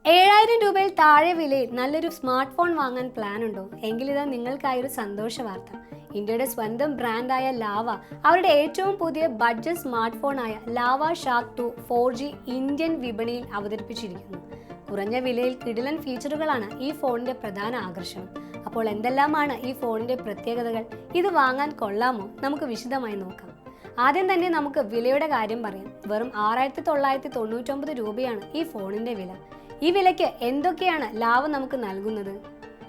7,000 രൂപയിൽ താഴെ വിലയിൽ നല്ലൊരു സ്മാർട്ട് ഫോൺ വാങ്ങാൻ പ്ലാൻ ഉണ്ടോ? എങ്കിലിതാ നിങ്ങൾക്കായൊരു സന്തോഷ വാർത്ത. ഇന്ത്യയുടെ സ്വന്തം ബ്രാൻഡായ ലാവ അവരുടെ ഏറ്റവും പുതിയ ബഡ്ജറ്റ് സ്മാർട്ട് ഫോണായ ലാവ ഷാർക്ക് 2 4G ഇന്ത്യൻ വിപണിയിൽ അവതരിപ്പിച്ചിരിക്കുന്നു. കുറഞ്ഞ വിലയിൽ കിടിലൻ ഫീച്ചറുകളാണ് ഈ ഫോണിന്റെ പ്രധാന ആകർഷണം. അപ്പോൾ എന്തെല്ലാമാണ് ഈ ഫോണിന്റെ പ്രത്യേകതകൾ? ഇത് വാങ്ങാൻ കൊള്ളാമോ? നമുക്ക് വിശദമായി നോക്കാം. ആദ്യം തന്നെ നമുക്ക് വിലയുടെ കാര്യം പറയാം. വെറും 6,999 രൂപയാണ് ഈ ഫോണിന്റെ വില. ഈ വിലയ്ക്ക് എന്തൊക്കെയാണ് ലാവ നമുക്ക് നൽകുന്നത്?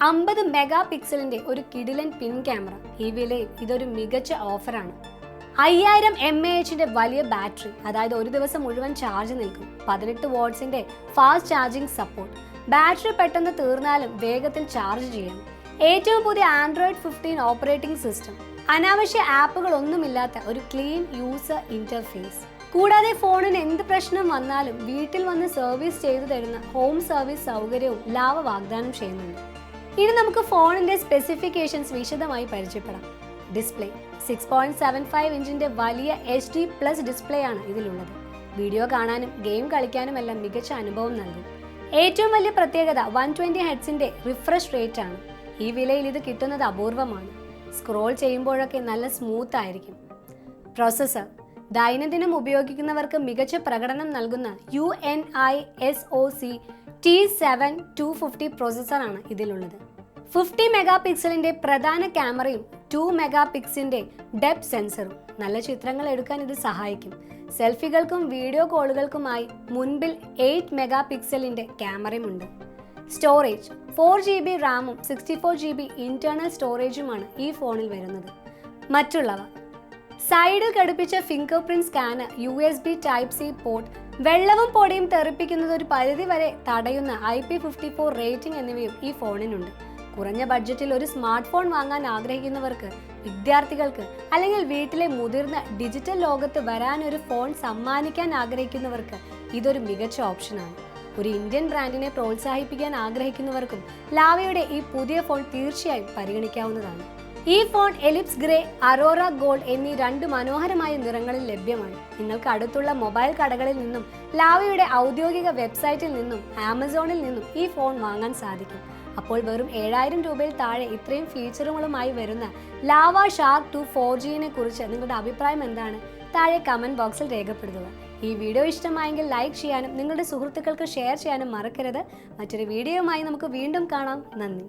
50 മെഗാ പിക്സലിന്റെ ഒരു കിടിലൻ പിൻ ക്യാമറ. ഈ വിലയിൽ ഇതൊരു മികച്ച ഓഫറാണ്. 5000 mAh വലിയ ബാറ്ററി, അതായത് ഒരു ദിവസം മുഴുവൻ ചാർജ് നിൽക്കും. 18 വാട്ട്സിന്റെ ഫാസ്റ്റ് ചാർജിംഗ് സപ്പോർട്ട്. ബാറ്ററി പെട്ടെന്ന് തീർന്നാലും വേഗത്തിൽ ചാർജ് ചെയ്യാം. ഏറ്റവും പുതിയ Android 15 ഓപ്പറേറ്റിംഗ് സിസ്റ്റം. അനാവശ്യ ആപ്പുകൾ ഒന്നുമില്ലാത്ത ഒരു ക്ലീൻ യൂസർ ഇന്റർഫേസ്. കൂടാതെ ഫോണിന് എന്ത് പ്രശ്നം വന്നാലും വീട്ടിൽ വന്ന് സർവീസ് ചെയ്തു തരുന്ന ഹോം സർവീസ് സൗകര്യവും ലാവ വാഗ്ദാനം ചെയ്യുന്നുണ്ട്. ഇനി നമുക്ക് ഫോണിന്റെ സ്പെസിഫിക്കേഷൻസ് വിശദമായി പരിചയപ്പെടാം. ഡിസ്പ്ലേ 6.75 ഇഞ്ചിന്റെ വലിയ HD+ ഡിസ്പ്ലേ ആണ് ഇതിലുള്ളത്. വീഡിയോ കാണാനും ഗെയിം കളിക്കാനും എല്ലാം മികച്ച അനുഭവം നൽകും. ഏറ്റവും വലിയ പ്രത്യേകത 120 ഹെർട്സിന്റെ റിഫ്രഷ് റേറ്റ് ആണ്. ഈ വിലയിൽ ഇത് കിട്ടുന്നത് അപൂർവമാണ്. സ്ക്രോൾ ചെയ്യുമ്പോഴൊക്കെ നല്ല സ്മൂത്ത് ആയിരിക്കും. പ്രോസസ്സർ ദൈനംദിനം ഉപയോഗിക്കുന്നവർക്ക് മികച്ച പ്രകടനം നൽകുന്ന UNI SoC T7-250 പ്രോസസ്സറാണ് ഇതിലുള്ളത്. 50 മെഗാ പിക്സലിന്റെ പ്രധാന ക്യാമറയും 2 മെഗാ പിക്സലിന്റെ ഡെപ്ത് സെൻസറും. നല്ല ചിത്രങ്ങൾ എടുക്കാൻ ഇത് സഹായിക്കും. സെൽഫികൾക്കും വീഡിയോ കോളുകൾക്കുമായി മുൻപിൽ 8 മെഗാ പിക്സലിന്റെ ക്യാമറയുമുണ്ട്. സ്റ്റോറേജ് 4GB റാമും 64GB ഇന്റേണൽ സ്റ്റോറേജുമാണ് ഈ ഫോണിൽ വരുന്നത്. മറ്റുള്ളവ സൈഡിൽ ഘടിപ്പിച്ച finger print scanner, USB Type-C port, വെള്ളവും പൊടിയും തെറിപ്പിക്കുന്നത് ഒരു പരിധി വരെ തടയുന്ന IP54 റേറ്റിംഗ് എന്നിവയും ഈ ഫോണിനുണ്ട്. കുറഞ്ഞ ബഡ്ജറ്റിൽ ഒരു സ്മാർട്ട് ഫോൺ വാങ്ങാൻ ആഗ്രഹിക്കുന്നവർക്ക്, വിദ്യാർത്ഥികൾക്ക് അല്ലെങ്കിൽ വീട്ടിലെ മുതിർന്ന ഡിജിറ്റൽ ലോകത്ത് വരാനൊരു ഫോൺ സമ്മാനിക്കാൻ ആഗ്രഹിക്കുന്നവർക്ക് ഇതൊരു മികച്ച ഓപ്ഷനാണ്. ഒരു ഇന്ത്യൻ ബ്രാൻഡിനെ പ്രോത്സാഹിപ്പിക്കാൻ ആഗ്രഹിക്കുന്നവർക്കും ലാവയുടെ ഈ പുതിയ ഫോൺ തീർച്ചയായും പരിഗണിക്കാവുന്നതാണ്. ഈ phone ellipse grey, Arora gold എന്നീ 2 മനോഹരമായ നിറങ്ങളിൽ ലഭ്യമാണ്. നിങ്ങൾക്ക് അടുത്തുള്ള മൊബൈൽ കടകളിൽ നിന്നും, ലാവയുടെ ഔദ്യോഗിക വെബ്സൈറ്റിൽ നിന്നും, ആമസോണിൽ നിന്നും ഈ ഫോൺ വാങ്ങാൻ സാധിക്കും. അപ്പോൾ വെറും 7,000 രൂപയിൽ താഴെ ഇത്രയും ഫീച്ചറുകളുമായി വരുന്ന ലാവ ഷാർക്ക് 2 4Gനെ കുറിച്ച് നിങ്ങളുടെ അഭിപ്രായം എന്താണ്? താഴെ കമന്റ് ബോക്സിൽ രേഖപ്പെടുത്തുക. ഈ വീഡിയോ ഇഷ്ടമായെങ്കിൽ ലൈക്ക് ചെയ്യാനും നിങ്ങളുടെ സുഹൃത്തുക്കൾക്ക് ഷെയർ ചെയ്യാനും മറക്കരുത്. മറ്റൊരു വീഡിയോയുമായി നമുക്ക് വീണ്ടും കാണാം. നന്ദി.